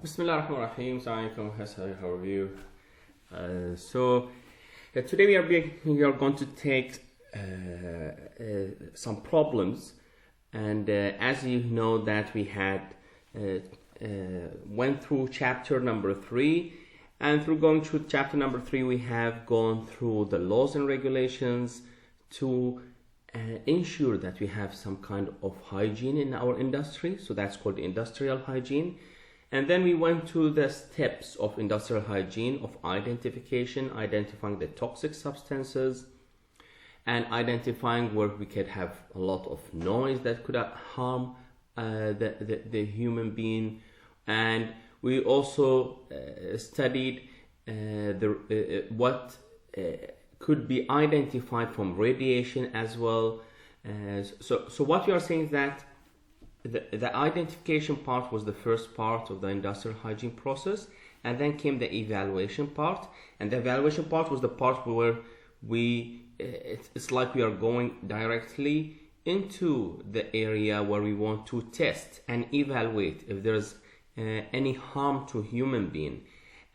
Bismillah ar-Rahman ar-Rahim. Assalamu alaikum. How are you? Today we are going to take some problems, and as you know that we had went through chapter number 3, and through going through chapter number 3 we have gone through the laws and regulations to ensure that we have some kind of hygiene in our industry. So that's called industrial hygiene. And then we went to the steps of industrial hygiene of identifying the toxic substances, and identifying where we could have a lot of noise that could harm the human being. And we also studied what could be identified from radiation as well. So what you are saying is that the identification part was the first part of the industrial hygiene process, and then came the evaluation part. And the evaluation part was the part where it's like we are going directly into the area where we want to test and evaluate if there's any harm to human being,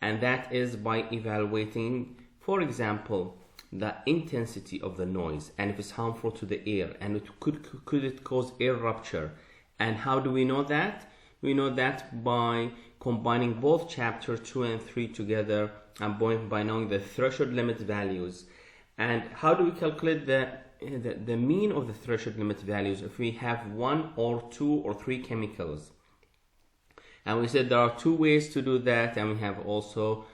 and that is by evaluating, for example, the intensity of the noise, and if it's harmful to the air, and could it cause air rupture. And how do we know that? We know that by combining both chapter 2 and 3 together, and by knowing the threshold limit values. And how do we calculate the mean of the threshold limit values if we have 1 or 2 or 3 chemicals? And we said there are 2 ways to do that, and we have also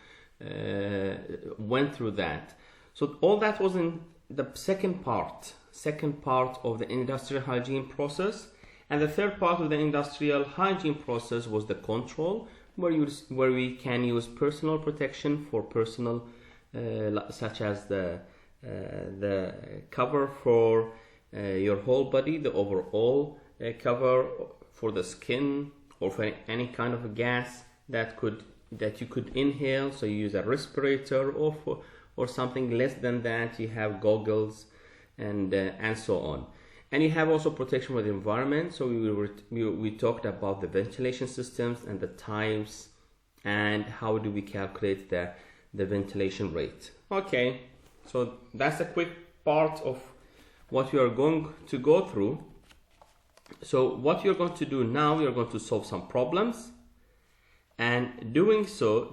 went through that. So all that was in the second part of the industrial hygiene process. And the third part of the industrial hygiene process was the control, where we can use personal protection for personal, such as the cover for your whole body, the overall cover for the skin, or for any kind of a gas that you could inhale. So you use a respirator, or something less than that, you have goggles, and so on. And you have also protection for the environment. So we talked about the ventilation systems and the types, and how do we calculate the ventilation rate. Okay, so that's a quick part of what we are going to go through. So what you're going to do now, you're going to solve some problems, and doing so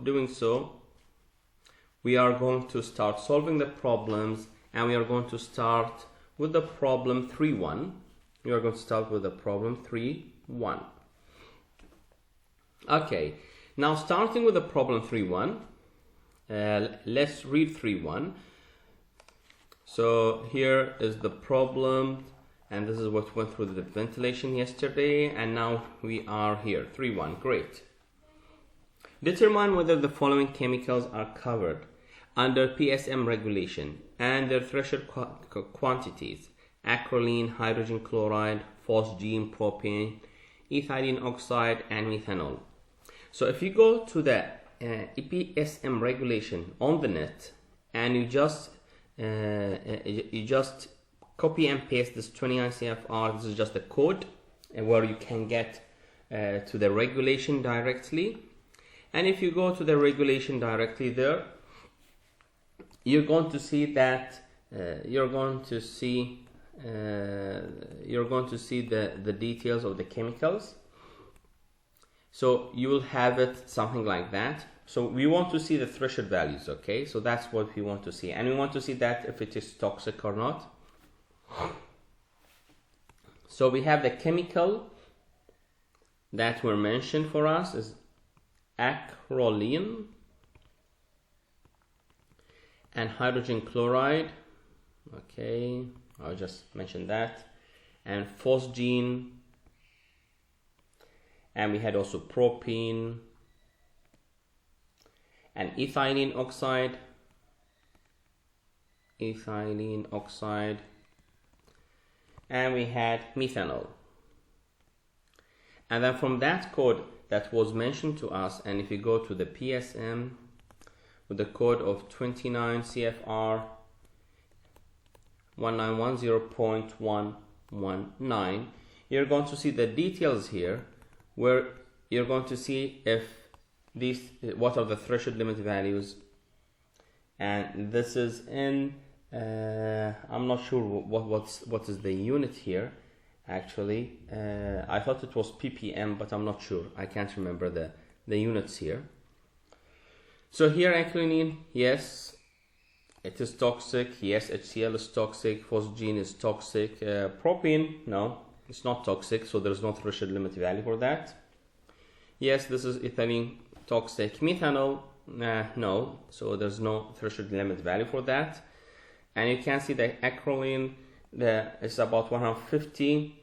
we are going to start solving the problems, and we are going to start with the problem 3.1. We are going to start with the problem 3.1. Okay, now starting with the problem 3.1, let's read 3.1. So here is the problem, and this is what went through the ventilation yesterday, and now we are here, 3.1. Great. Determine whether the following chemicals are covered under PSM regulation and their threshold quantities: acrolein, hydrogen chloride, phosgene, propane, ethylene oxide, and methanol. So if you go to the PSM regulation on the net, and you just copy and paste this 29 CFR, this is just a code where you can get to the regulation directly. And if you go to the regulation directly there, you're going to see that you're going to see the details of the chemicals. So you will have it something like that. So we want to see the threshold values, okay? So that's what we want to see, and we want to see that if it is toxic or not. So we have the chemical that were mentioned for us is acrolein and hydrogen chloride. Okay, I'll just mention that. And phosgene, and we had also propane and ethylene oxide, and we had methanol. And then from that code that was mentioned to us, and if you go to the PSM with the code of 29 CFR 1910.119, you're going to see the details here, where you're going to see if these, what are the threshold limit values, and this is in I'm not sure what is the unit here actually. I thought it was ppm, but I'm not sure. I can't remember the units here. So here acrolein, yes, it is toxic. Yes, HCl is toxic. Phosgene is toxic. Propene, no, it's not toxic, so there's no threshold limit value for that. Yes, this is ethylene, toxic. Methanol, no, so there's no threshold limit value for that. And you can see the acrolein, it's about 150.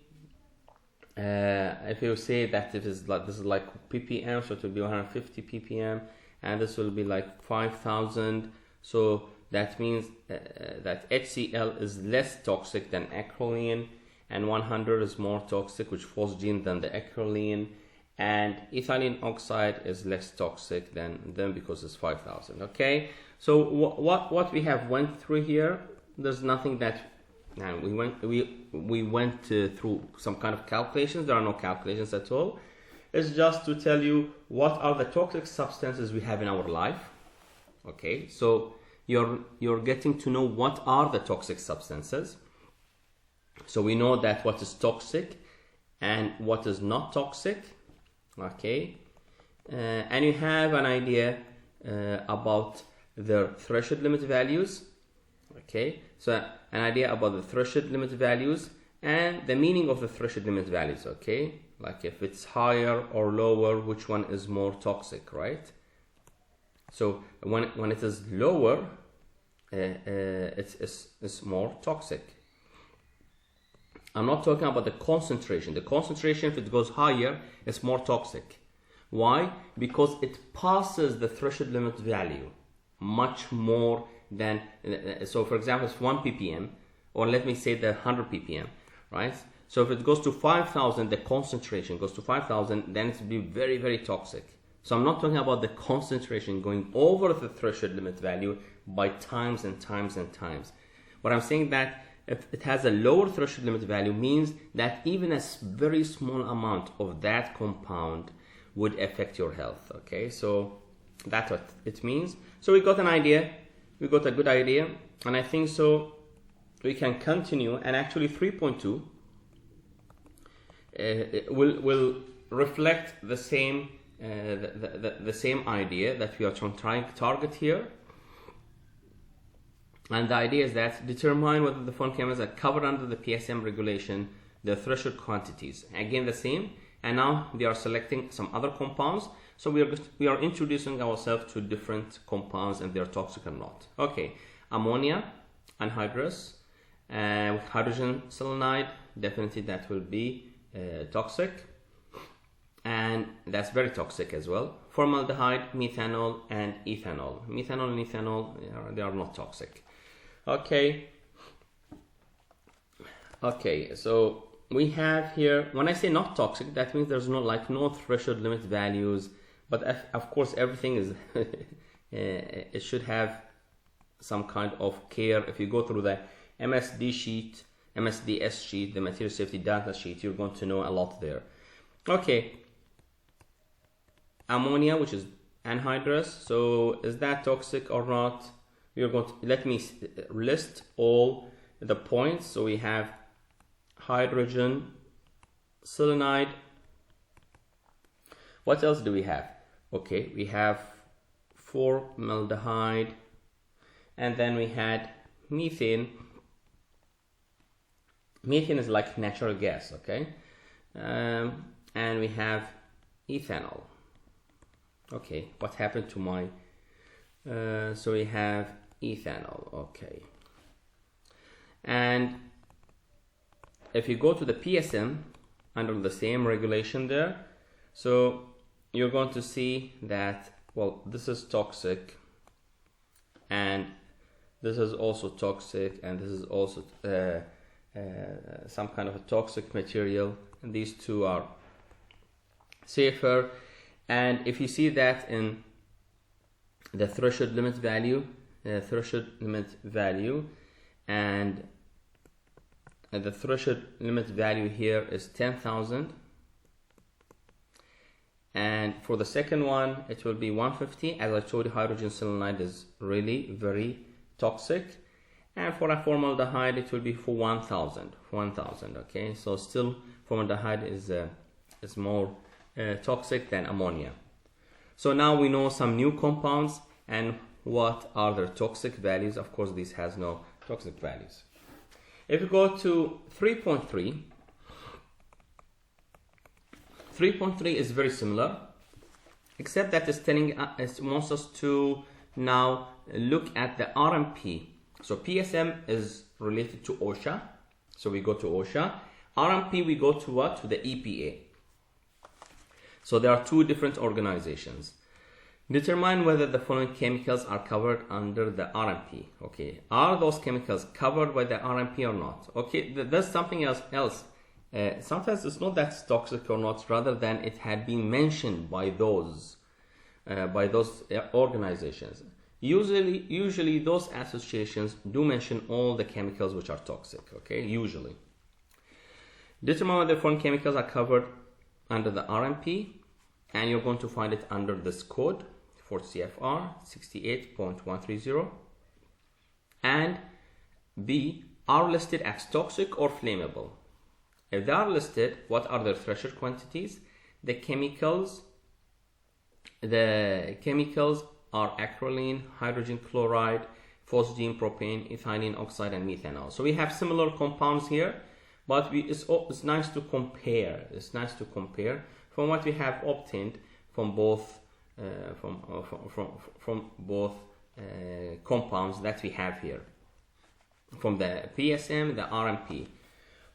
If you say that it is like, this is like ppm, so it will be 150 ppm, and this will be like 5,000. So that means that HCl is less toxic than acrolein, and 100 is more toxic, which phosgene, than the acrolein, and ethylene oxide is less toxic than them because it's 5,000. Okay, so what we have went through here, there's nothing that we went through some kind of calculations. There are no calculations at all. It's just to tell you what are the toxic substances we have in our life. Okay, so you're getting to know what are the toxic substances. So we know that what is toxic and what is not toxic. Okay, and you have an idea about their threshold limit values. Okay, so an idea about the threshold limit values and the meaning of the threshold limit values. Okay, like if it's higher or lower, which one is more toxic, right? So when it is lower, it's more toxic. I'm not talking about the concentration. The concentration, if it goes higher, is more toxic. Why? Because it passes the threshold limit value much more than, so for example, it's 1 ppm, or let me say the 100 ppm, right? So if it goes to 5,000, the concentration goes to 5,000, then it will be very, very toxic. So I'm not talking about the concentration going over the threshold limit value by times and times and times. What I'm saying that if it has a lower threshold limit value means that even a very small amount of that compound would affect your health. Okay, so that's what it means. So we got an idea, we got a good idea, and I think so we can continue. And actually 3.2 will reflect the same the same idea that we are trying to target here. And the idea is that determine whether the foreign chemicals are covered under the PSM regulation, the threshold quantities. Again, the same. And now they are selecting some other compounds. So we are introducing ourselves to different compounds and they're toxic or not. Okay, ammonia, anhydrous, with hydrogen selenide, definitely that will be toxic. And that's very toxic as well. Formaldehyde, methanol, and ethanol. Methanol and ethanol, they are not toxic. Okay, so we have here, when I say not toxic, that means there's no threshold limit values, but of course everything is it should have some kind of care. If you go through the MSDS sheet, the material safety data sheet, you're going to know a lot there. Okay, ammonia, which is anhydrous, so is that toxic or not? We are going to, let me list all the points. So we have hydrogen selenide. What else do we have? Okay, we have formaldehyde, and then we had methane. Methane is like natural gas, okay? And we have ethanol. Okay, what happened to my so we have ethanol. Okay, and if you go to the PSM under the same regulation there, so you're going to see that, well, this is toxic and this is also toxic, and this is also some kind of a toxic material, and these two are safer. And if you see that in the threshold limit value, and the threshold limit value here is 10,000, And for the second one, it will be 150. As I told you, hydrogen selenide is really very toxic. And for a formaldehyde, it will be for 1000. Okay, so still formaldehyde is more toxic than ammonia. So now we know some new compounds and what are their toxic values. Of course, this has no toxic values. If we go to 3.3, 3.3 is very similar, except that it wants us to now look at the RMP. So PSM is related to OSHA, so we go to OSHA. RMP, we go to what? To the EPA. So there are two different organizations. Determine whether the following chemicals are covered under the RMP. Okay, are those chemicals covered by the RMP or not? Okay, there's something else. Sometimes it's not that it's toxic or not, rather than it had been mentioned by those organizations. Usually those associations do mention all the chemicals which are toxic. Okay, usually. Determine whether the following chemicals are covered under the RMP, and you're going to find it under this code for CFR 68.130. And B, are listed as toxic or flammable. If they are listed, what are their threshold quantities? The chemicals are acrolein, hydrogen chloride, phosgene, propane, ethylene oxide, and methanol. So we have similar compounds here, but it's nice to compare. It's nice to compare from what we have obtained from both compounds that we have here, from the PSM, the RMP.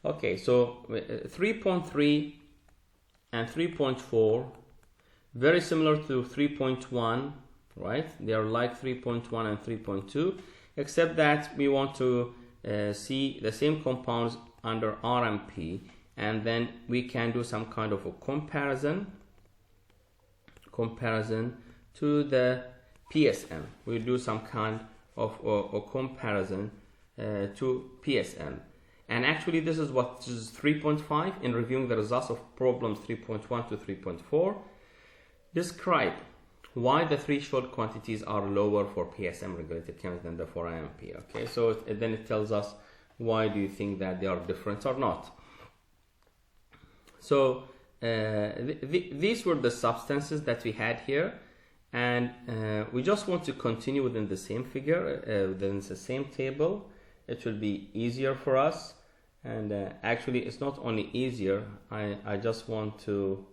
Okay, so 3.3 and 3.4, very similar to 3.1, right? They are like 3.1 and 3.2, except that we want to see the same compounds under RMP, and then we can do some kind of a comparison to the PSM. We'll do some kind of a comparison to PSM. And actually this is what is 3.5 in reviewing the results of problems 3.1 to 3.4. Describe why the threshold quantities are lower for PSM regulated chemicals than the for RMP. Okay, so then it tells us why do you think that they are different or not. So these were the substances that we had here, and we just want to continue within the same figure, within the same table. It will be easier for us, and actually it's not only easier, I just want to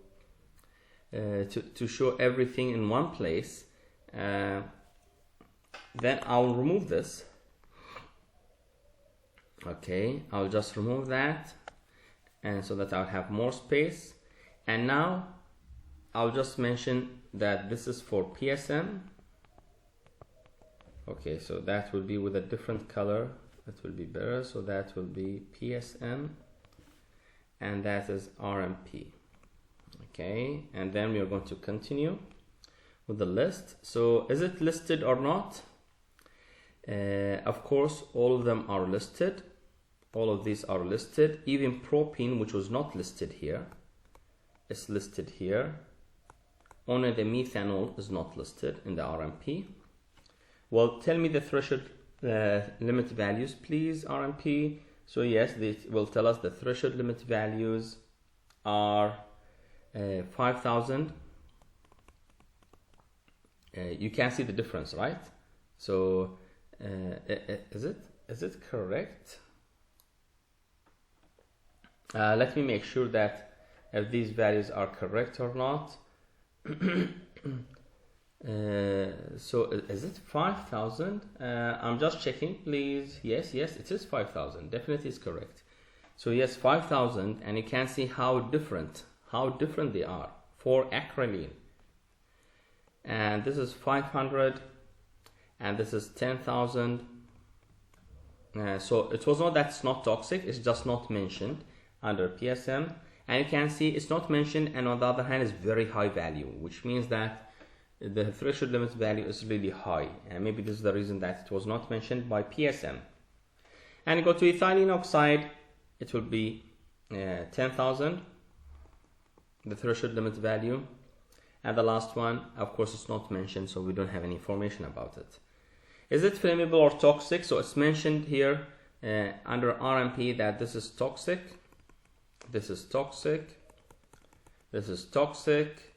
show everything in one place. Then I'll remove this. Okay, I'll just remove that, and so that I'll have more space. And now I'll just mention that this is for PSM. Okay, so that will be with a different color. That will be better. So that will be PSM, and that is RMP. Okay, and then we are going to continue with the list. So is it listed or not? Of course, all of them are listed. All of these are listed. Even propene, which was not listed here, is listed here. Only the methanol is not listed in the RMP. Well, tell me the threshold limit values, please, RMP. So yes, they will tell us the threshold limit values are 5,000. You can see the difference, right? So is it correct? Let me make sure that if these values are correct or not. So is it 5,000? I'm just checking, please. Yes, it is 5,000. Definitely is correct. So yes, 5,000, and you can see how different they are for acrolein. And this is 500, and this is 10,000. So it was not that it's not toxic, it's just not mentioned under PSM. And you can see it's not mentioned, and on the other hand is very high value, which means that the threshold limit value is really high, and maybe this is the reason that it was not mentioned by PSM. And go to ethylene oxide, it will be 10,000, the threshold limit value. And the last one, of course, it's not mentioned, so we don't have any information about it. Is it flammable or toxic? So it's mentioned here under RMP that this is toxic, this is toxic, this is toxic.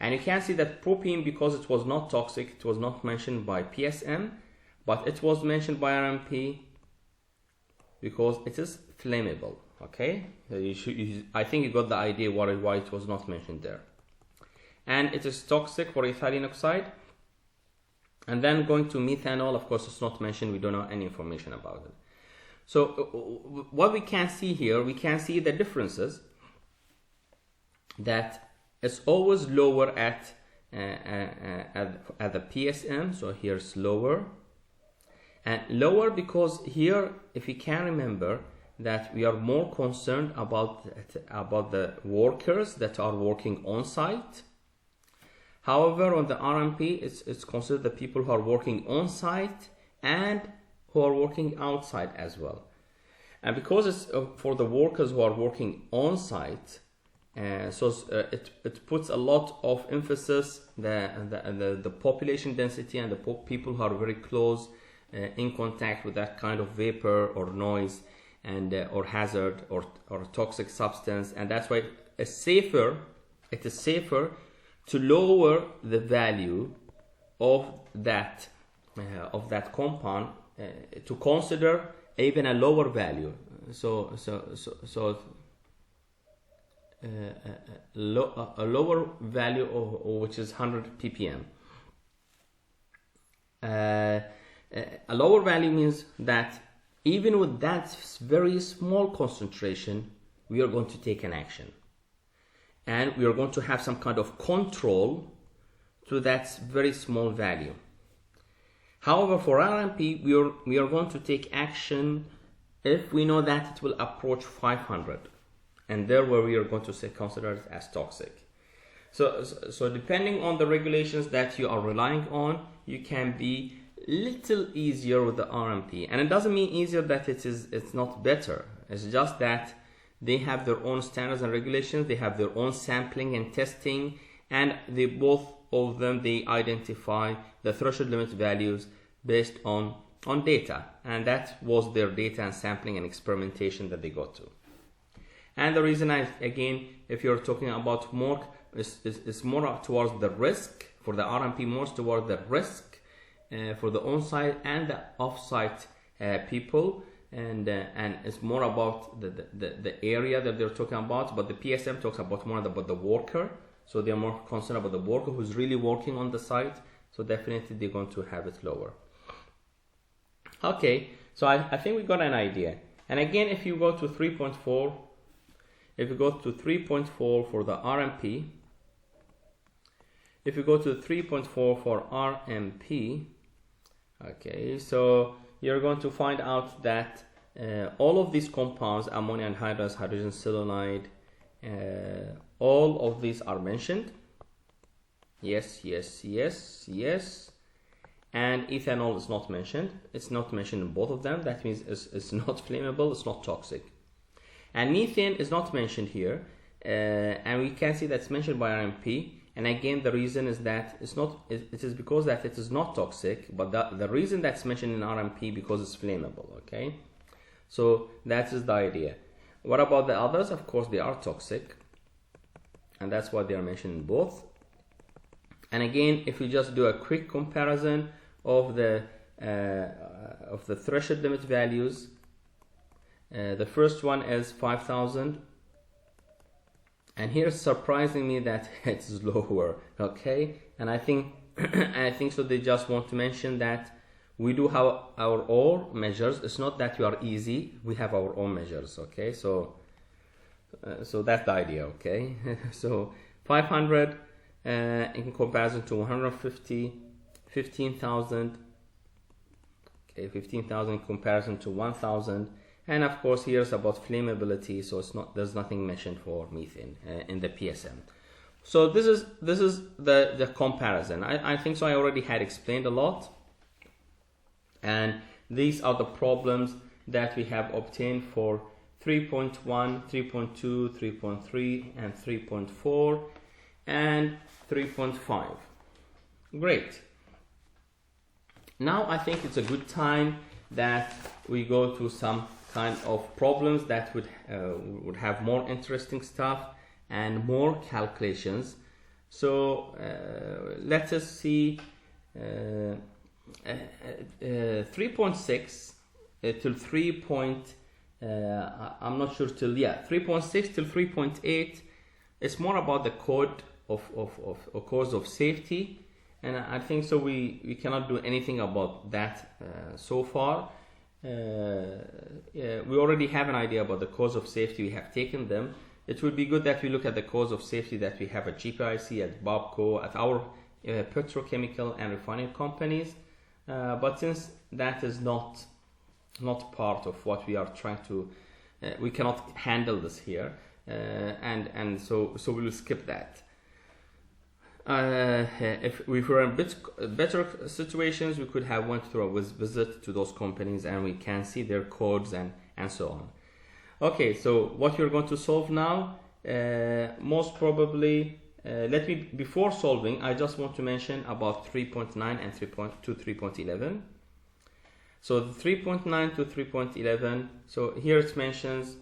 And you can see that propane, because it was not toxic, it was not mentioned by PSM, but it was mentioned by RMP because it is flammable. Okay, I think you got the idea why it was not mentioned there. And it is toxic for ethylene oxide. And then going to methanol, of course, it's not mentioned. We don't know any information about it. So what we can see here, we can see the differences, that it's always lower at the PSM. So here's lower. And lower because here, if you can remember, that we are more concerned about the workers that are working on site. However, on the RMP, it's considered the people who are working on site and who are working outside as well. And because it's for the workers who are working on site, it puts a lot of emphasis the population density and the people who are very close in contact with that kind of vapor or noise and or hazard or toxic substance, and that's why it is safer to lower the value of that compound to consider even a lower value. A lower value which is 100 ppm. A lower value means that even with that very small concentration, we are going to take an action. And we are going to have some kind of control to that very small value. However, for RMP, we are going to take action if we know that it will approach 500. And there where we are going to consider it as toxic. So depending on the regulations that you are relying on, you can be little easier with the RMP. And it doesn't mean easier that it's not better. It's just that they have their own standards and regulations, they have their own sampling and testing, and both of them identify the threshold limit values based on data. And that was their data and sampling and experimentation that they got to. And the reason again, if you're talking about more, it's more towards the risk, for the RMP more towards the risk for the on-site and the off-site people, and it's more about the area that they're talking about, but the PSM talks about more about the worker, so they're more concerned about the worker who's really working on the site, so definitely they're going to have it lower. Okay, so I think we got an idea. And again, if you go to 3.4, if you go to 3.4 for the RMP, if you go to 3.4 for RMP, okay, so you're going to find out that all of these compounds, ammonia anhydrous, hydrogen selenide, all of these are mentioned. Yes. And ethanol is not mentioned. It's not mentioned in both of them. That means it's not flammable, it's not toxic. And methane is not mentioned here. And we can see that's mentioned by RMP. And again, the reason is that it is because that it is not toxic, but the reason that's mentioned in RMP because it's flammable, okay? So that is the idea. What about the others? Of course, they are toxic, and that's why they are mentioned in both. And again, if you just do a quick comparison of the threshold limit values, the first one is 5,000. And here it's surprising me that it's lower, okay? And I think so they just want to mention that we do have our own measures. It's not that we are easy, we have our own measures, okay? So that's the idea, okay? So 500 in comparison to 150, 15,000, okay, 15,000 in comparison to 1,000. And of course, here's about flammability, so there's nothing mentioned for methane in the PSM. So this is the comparison. I think so. I already had explained a lot, and these are the problems that we have obtained for 3.1, 3.2, 3.3, and 3.4. And 3.5. Great. Now I think it's a good time that we go to some kind of problems that would have more interesting stuff and more calculations. So let us see 3.6 till 3. I'm not sure till 3.6 till 3.8. It's more about the code of course of safety, and I think so we cannot do anything about that so far. We already have an idea about the cause of safety. We have taken them. It would be good that we look at the cause of safety that we have at GPIC, at Bobco, at our petrochemical and refining companies. But since that is not part of what we are trying to, we cannot handle this here, and so we will skip that. If we were in better situations, we could have went through a visit to those companies and we can see their codes and so on. Okay, so what we're going to solve now, most probably, before solving, I just want to mention about 3.9 and 3.11. So the 3.9 to 3.11, so here it mentions,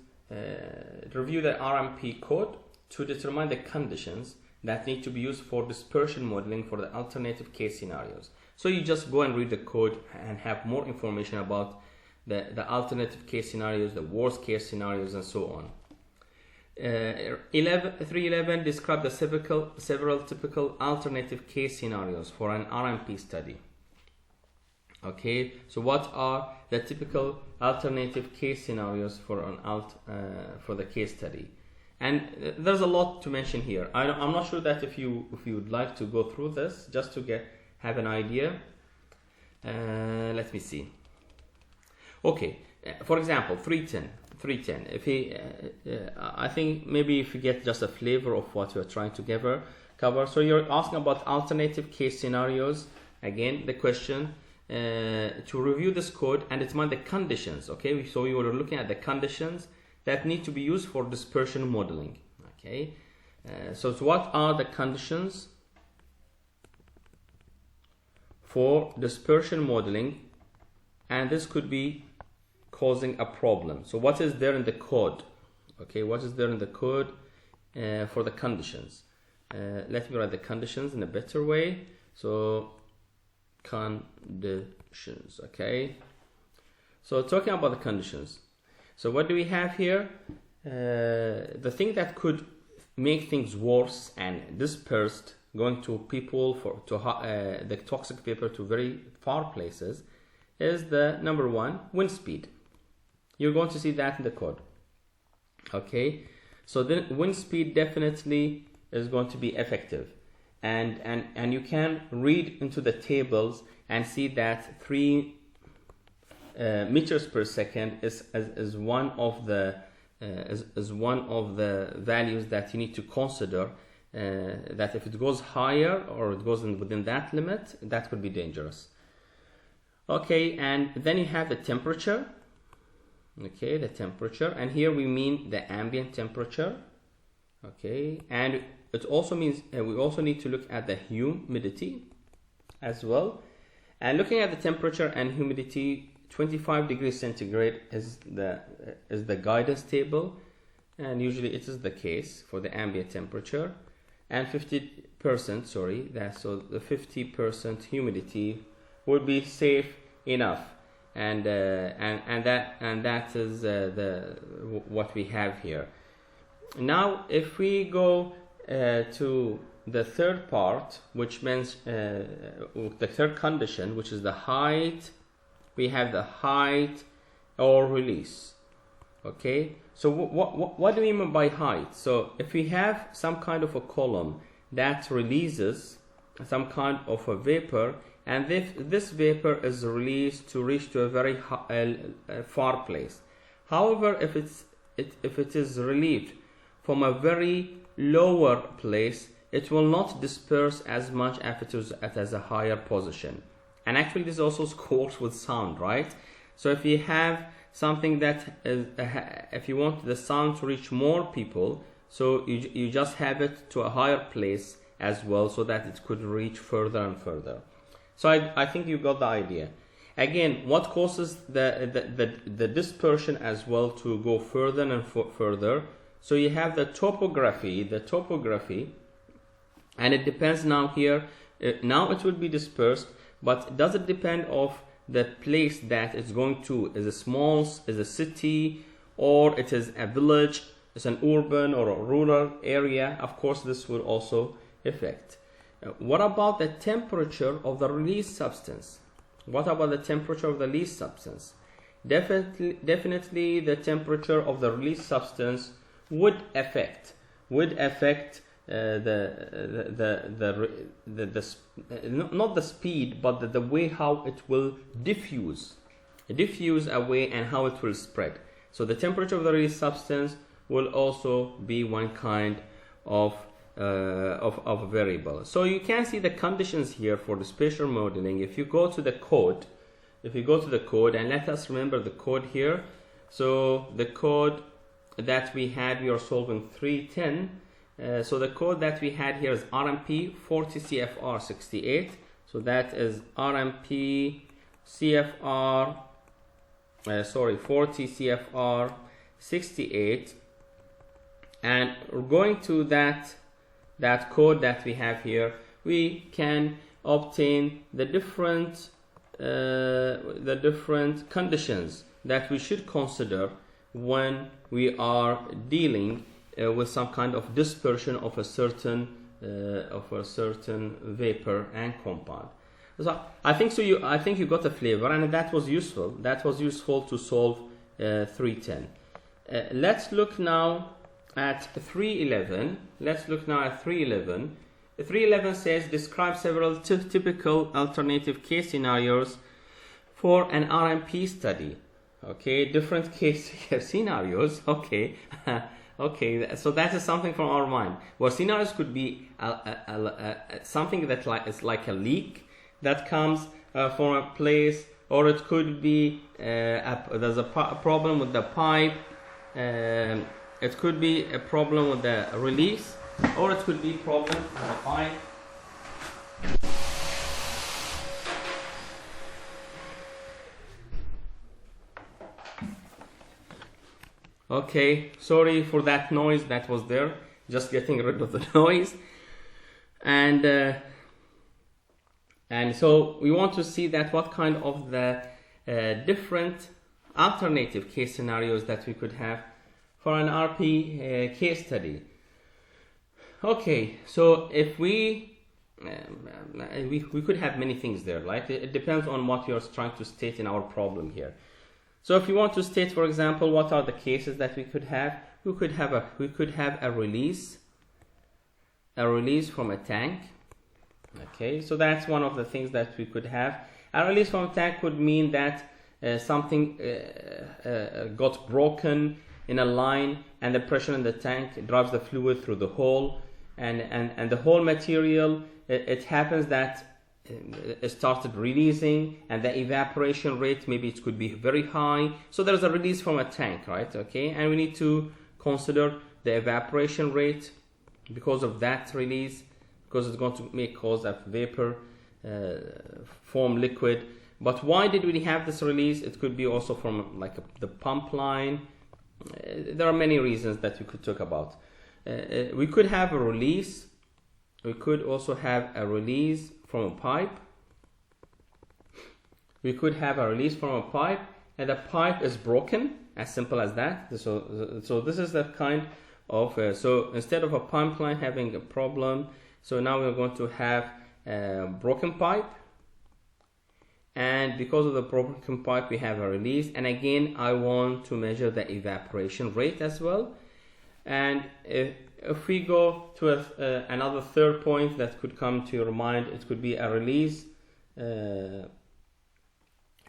review the RMP code to determine the conditions that need to be used for dispersion modeling for the alternative case scenarios. So you just go and read the code and have more information about the alternative case scenarios, the worst case scenarios, and so on. 3.11 describe the several typical alternative case scenarios for an RMP study. Okay, so what are the typical alternative case scenarios for for the case study? And there's a lot to mention here. I'm not sure that if you would like to go through this just to have an idea. Let me see. Okay, for example, 310. I think maybe if you get just a flavor of what you're trying to cover. So you're asking about alternative case scenarios. Again, the question to review this code and determine the conditions. Okay, so we were looking at the conditions that need to be used for dispersion modeling. Okay, so what are the conditions for dispersion modeling? And this could be causing a problem. So what is there in the code? Okay, what is there in the code for the conditions? Let me write the conditions in a better way. So conditions. Okay, so talking about the conditions. So what do we have here? The thing that could make things worse and dispersed, going to people the toxic vapor to very far places, is the number one, wind speed. You're going to see that in the code. Okay, so the wind speed definitely is going to be effective, and you can read into the tables and see that 3 meters per second is one of the values that you need to consider. That if it goes higher or it goes within that limit, that could be dangerous. Okay, and then you have the temperature. Okay, the temperature, and here we mean the ambient temperature. Okay, and it also means we also need to look at the humidity as well. And looking at the temperature and humidity, 25 degrees centigrade is the guidance table, and usually it is the case for the ambient temperature. And 50%, so the 50% humidity would be safe enough, and that is what we have here. Now, if we go to the third part, which means the third condition, which is the height, we have the height or release. Okay, so what do we mean by height? So if we have some kind of a column that releases some kind of a vapor, and if this vapor is released to reach to a very far place. However, if it is relieved from a very lower place, it will not disperse as much as it is at a higher position. And actually this also works with sound, right? So if you have something that is, if you want the sound to reach more people, so you just have it to a higher place, as well, so that it could reach further and further. So I think you got the idea. Again, what causes the dispersion as well to go further and further? So you have the topography, and it depends now here. Now it will be dispersed, but does it depend of the place that it's going to? Is a city, or it is a village? It's an urban or a rural area? Of course, this will also affect. What about the temperature of the released substance? What about the temperature of the released substance? Definitely the temperature of the released substance would affect not the speed, but the way how it will diffuse away and how it will spread. So the temperature of the released substance will also be one kind of a variable. So you can see the conditions here for the spatial modeling. If you go to the code, and let us remember the code here. So the code that we had, we are solving 310. So the code that we had here is RMP 40 CFR 68. So that is RMP CFR 40 CFR 68, and going to that code that we have here, we can obtain the different conditions that we should consider when we are dealing with some kind of dispersion of a certain vapor and compound. So I think you got a flavor, and that was useful. That was useful to solve 310. Let's look now at 311. 311 says describe several typical alternative case scenarios for an RMP study. Okay, different case scenarios. Okay. Okay, so that is something from our mind. Well, scenarios could be something that is like a leak that comes from a place, or it could be there's a problem with the pipe. It could be a problem with the release, or it could be a problem with the pipe. Okay, sorry for that noise that was there. Just getting rid of the noise. And so we want to see that what kind of the different alternative case scenarios that we could have for an RP case study. Okay, so if we could have many things there, right? It depends on what you're trying to state in our problem here. So if you want to state, for example, what are the cases that we could have? We could have a release from a tank. Okay, so that's one of the things that we could have. A release from a tank could mean that something got broken in a line, and the pressure in the tank drives the fluid through the hole, and the whole material, it happens that it started releasing, and the evaporation rate, maybe it could be very high. So there's a release from a tank, right? Okay, and we need to consider the evaporation rate because of that release, because it's going to cause a vapor form liquid. But why did we have this release? It could be also from the pump line. There are many reasons that we could talk about. We could have a release. We could also have a release from a pipe. We could have a release from a pipe, and the pipe is broken, as simple as that. So this is the kind of so instead of a pump line having a problem, so now we're going to have a broken pipe, and because of the broken pipe we have a release. And again, I want to measure the evaporation rate as well. And if we go to another third point that could come to your mind, it could be a release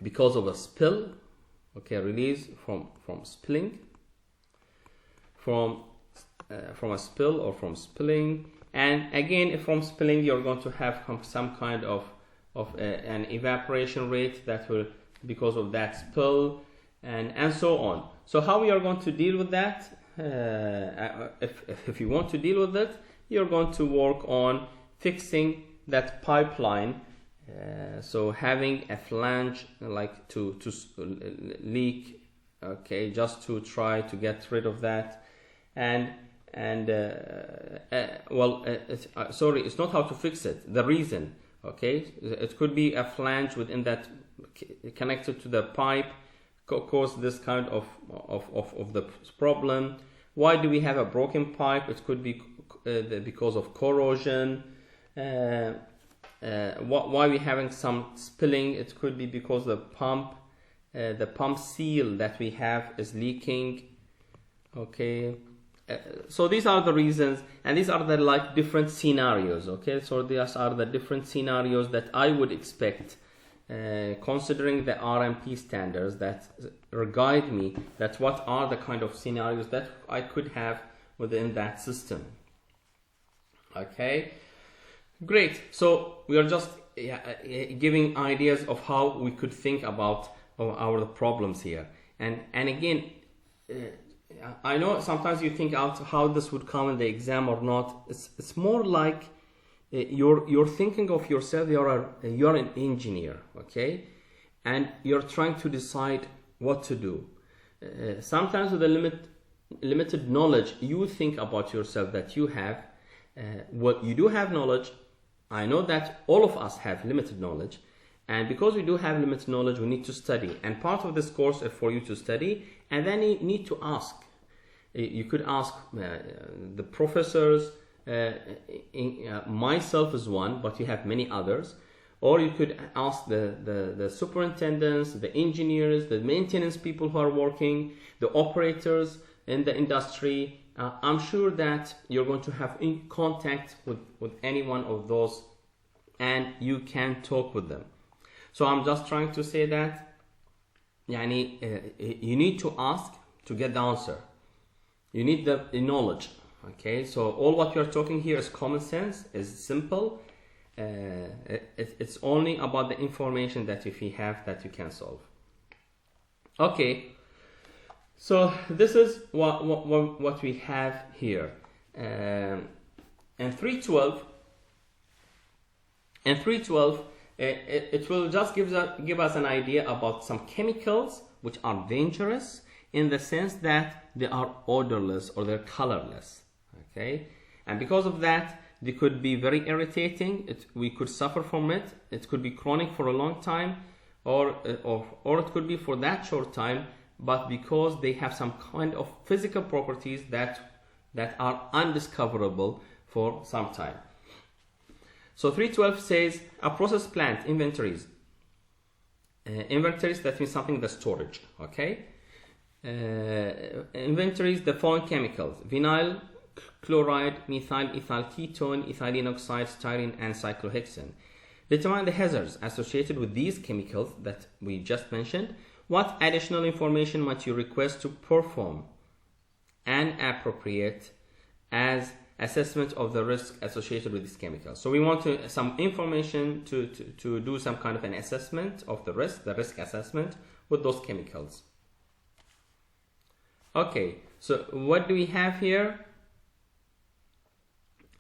because of a spill. Okay, release from spilling, from a spill or from spilling. And again, from spilling, you're going to have some kind of an evaporation rate that will, because of that spill, and so on. So how we are going to deal with that? If you want to deal with it, you're going to work on fixing that pipeline. So having a flange like to leak, okay, just to try to get rid of that. Sorry, it's not how to fix it, the reason. Okay, it could be a flange within that connected to the pipe cause this kind of the problem. Why do we have a broken pipe? It could be because of corrosion. Why we having some spilling? It could be because the pump seal that we have is leaking. Okay, so these are the reasons, and these are the like different scenarios. Okay, so these are the different scenarios that I would expect, considering the RMP standards that guide me, that what are the kind of scenarios that I could have within that system. Okay, great. So we are just giving ideas of how we could think about our problems here. And again, I know sometimes you think out how this would come in the exam or not. It's more like you're thinking of yourself. You're an engineer, okay, and you're trying to decide what to do. Sometimes with the limited knowledge you think about yourself that you have, well, you do have knowledge. I know that all of us have limited knowledge, and because we do have limited knowledge, we need to study. And part of this course is for you to study, and then you need to ask. You could ask the professors, myself is one, but you have many others. Or you could ask the superintendents, the engineers, the maintenance people who are working, the operators in the industry. I'm sure that you're going to have in contact with any one of those, and you can talk with them. So I'm just trying to say that you need to ask to get the answer. You need the knowledge. Okay, so all what we are talking here is common sense, is simple. It's only about the information that if you have that you can solve. Okay, so this is what we have here. And 312, it will just give us an idea about some chemicals which are dangerous in the sense that they are odorless or they're colorless. Okay, and because of that they could be very irritating. We could suffer from it. It could be chronic for a long time, or it could be for that short time, but because they have some kind of physical properties that are undiscoverable for some time. So 312 says a process plant inventories. Inventories, that means something, the storage. Okay, inventories the following chemicals: vinyl chloride, methyl ethyl ketone, ethylene oxide, styrene, and cyclohexane. Determine the hazards associated with these chemicals that we just mentioned. What additional information might you request to perform an appropriate as assessment of the risk associated with these chemicals? So we want some information to do some kind of an assessment of the risk assessment with those chemicals. Okay, so what do we have here?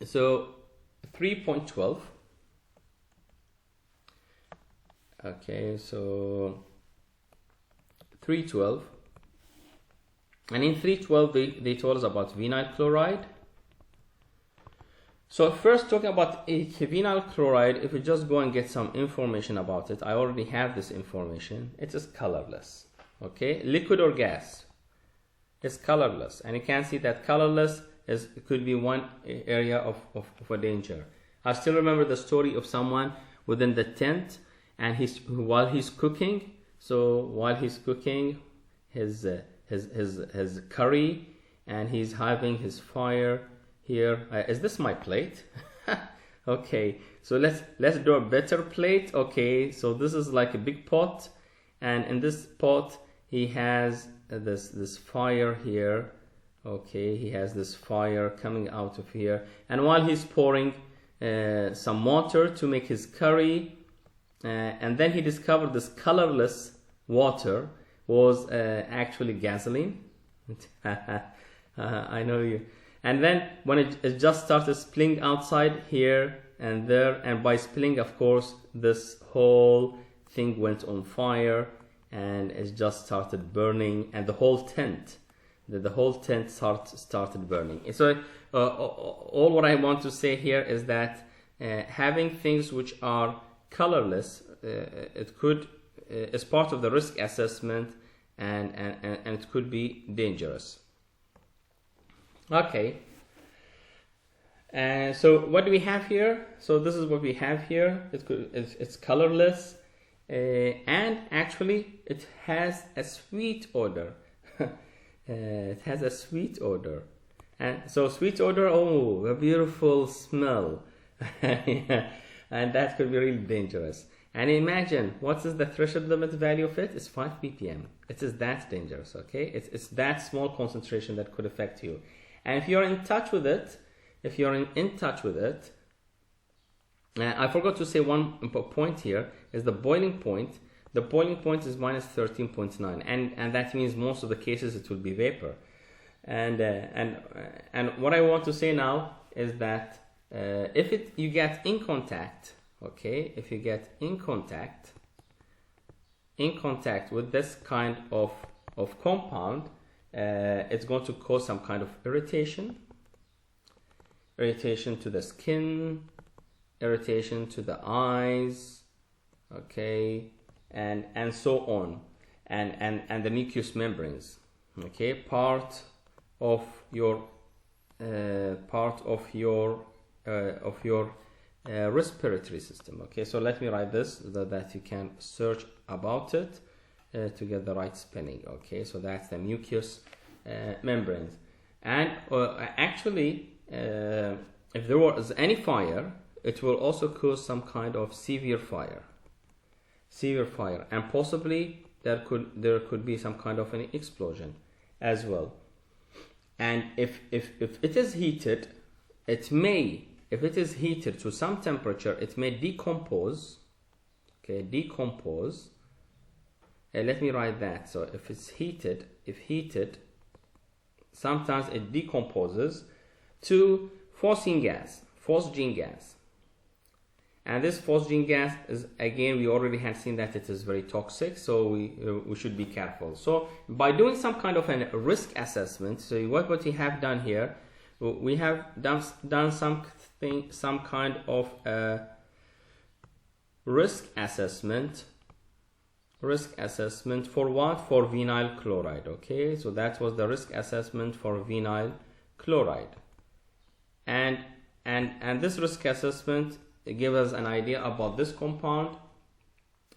So 3.12. Okay, so 312, and in 312 they told us about vinyl chloride. So first, talking about vinyl chloride, if we just go and get some information about it, I already have this information. It is colorless. Okay, liquid or gas, it's colorless, and you can see that colorless could be one area of a danger. I still remember the story of someone within the tent, and while he's cooking his curry, and he's having his fire here. Is this my plate? Okay, so let's do a better plate. Okay, so this is like a big pot, and in this pot he has this fire here. Okay, he has this fire coming out of here, and while he's pouring some water to make his curry, and then he discovered this colorless water was actually gasoline. I know you. And then when it just started spilling outside here, and there, and by spilling, of course, this whole thing went on fire, and it just started burning, and the whole tent started burning. So all what I want to say here is that having things which are colorless, it could is part of the risk assessment, and it could be dangerous. Okay. So what do we have here? So this is what we have here. It's colorless, and actually it has a sweet odor. It has a sweet odor, and so sweet odor. Oh, a beautiful smell. Yeah. And that could be really dangerous. And imagine, what is the threshold limit value of it? It's 5 ppm. It is that dangerous. Okay, it's that small concentration that could affect you. And if you're in touch with it, I forgot to say one point here is the boiling point. The boiling point is minus 13.9, and that means most of the cases it will be vapor. And what I want to say now is that if you get in contact, okay, if you get in contact with this kind of compound, it's going to cause some kind of irritation to the skin, irritation to the eyes, okay, and so on, and the mucous membranes, okay, part of your respiratory system. Okay, so let me write this so that you can search about it to get the right spelling. Okay, so that's the mucous membranes, and actually if there was any fire, it will also cause some kind of severe fire, and possibly there could be some kind of an explosion as well. And if it is heated, if it is heated to some temperature, it may decompose. Okay, decompose. Let me write that. So if it's heated, sometimes it decomposes to phosgene gas. And this phosgene gas is, again, we already have seen that it is very toxic, so we should be careful. So by doing some kind of a risk assessment, so what we have done here, we have done some kind of risk assessment for what? For vinyl chloride. Okay, so that was the risk assessment for vinyl chloride, and this risk assessment give us an idea about this compound,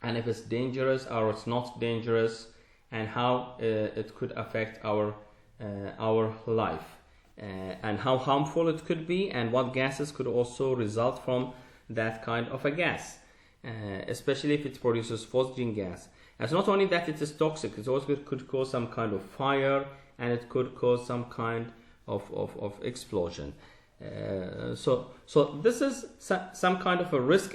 and if it's dangerous or it's not dangerous, and how it could affect our life, and how harmful it could be, and what gases could also result from that kind of a gas, especially if it produces phosgene gas. It's not only that it is toxic, it also could cause some kind of fire, and it could cause some kind of explosion. So this is some kind of a risk